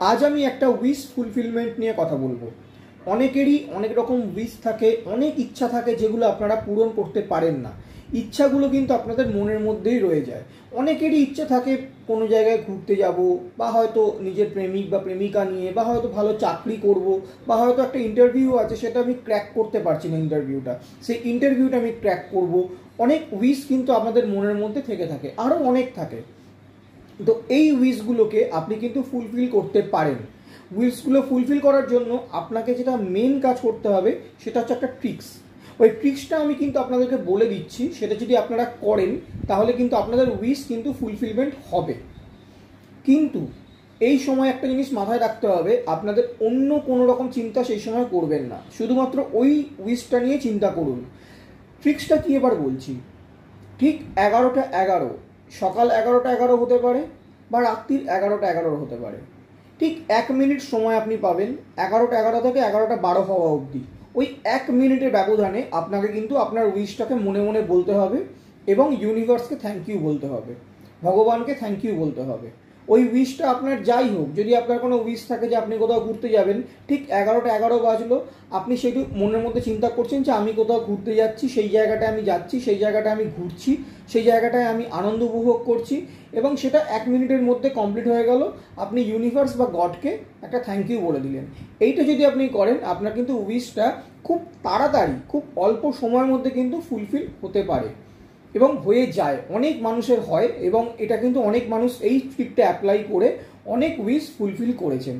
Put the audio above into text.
আজ আমি একটা উইশ ফুলফিলমেন্ট নিয়ে কথা বলবো। অনেকেরই অনেক রকম উইশ থাকে, অনেক ইচ্ছা থাকে যেগুলো আপনারা পূরণ করতে পারেন না। ইচ্ছাগুলো কিন্তু আপনাদের মনের মধ্যেই রয়ে যায়। অনেকেরই ইচ্ছা থাকে কোনো জায়গায় ঘুরতে যাব, বা হয়তো নিজের প্রেমিক বা প্রেমিকা নিয়ে, বা হয়তো ভালো চাকরি করব, বা হয়তো একটা ইন্টারভিউ আছে সেটা আমি ক্র্যাক করতে পারছি না, সেই ইন্টারভিউটা আমি ক্র্যাক করব। অনেক উইশ কিন্তু আমাদের মনের মধ্যে থেকে থাকে, আরও অনেক থাকে। তো এই উইশগুলোকে আপনি কিন্তু ফুলফিল করতে পারেন। উইশগুলো ফুলফিল করার জন্য আপনাকে যেটা মেন কাজ করতে হবে সেটা হচ্ছে একটা ট্রিক্স। ওই ট্রিক্সটা আমি কিন্তু আপনাদেরকে বলে দিচ্ছি, সেটা যদি আপনারা করেন তাহলে কিন্তু আপনাদের উইশ কিন্তু ফুলফিলমেন্ট হবে। কিন্তু এই সময় একটা জিনিস মাথায় রাখতে হবে, আপনাদের অন্য কোনো রকম চিন্তা সেই সময় করবেন না, শুধুমাত্র ওই উইশটা নিয়ে চিন্তা করুন। ট্রিক্সটা কি এবার বলছি। ঠিক 11টা 11, সকাল 11টা 11 হতে পারে, বা রাত্রির 11টা 11 হতে পারে। ঠিক 1 মিনিট সময় আপনি পাবেন 11টা 11 থেকে 11টা 12 হওয়া অবধি। ওই 1 মিনিটের ব্যবধানে আপনাকে কিন্তু আপনার উইশটাকে মনে মনে বলতে হবে, এবং ইউনিভার্সকে থ্যাংক ইউ বলতে হবে, ভগবানকে থ্যাংক ইউ বলতে হবে। ওই উইশটা আপনার যাই হোক, যদি আপনার কোনো উইশ থাকে যে আপনি কোথাও ঘুরতে যাবেন, ঠিক 11টা 11 বাজলো, আপনি সেটি মনের মধ্যে চিন্তা করছেন যে আমি কোথাও ঘুরতে যাচ্ছি, সেই জায়গাটায় আমি যাচ্ছি, সেই জায়গাটায় আমি ঘুরছি, সেই জায়গাটায় আমি আনন্দ উপভোগ করছি, এবং সেটা 1 মিনিটের মধ্যে কমপ্লিট হয়ে গেল। আপনি ইউনিভার্স বা গডকে একটা থ্যাংক ইউ বলে দিলেন। এইটা যদি আপনি করেন, আপনার কিন্তু উইশটা খুব তাড়াতাড়ি, খুব অল্প সময়ের মধ্যে কিন্তু ফুলফিল হতে পারে এবং হয়ে যায়। অনেক মানুষের হয়, এবং এটা কিন্তু অনেক মানুষ এই ট্রিকটা অ্যাপ্লাই করে অনেক উইশ ফুলফিল করেছেন।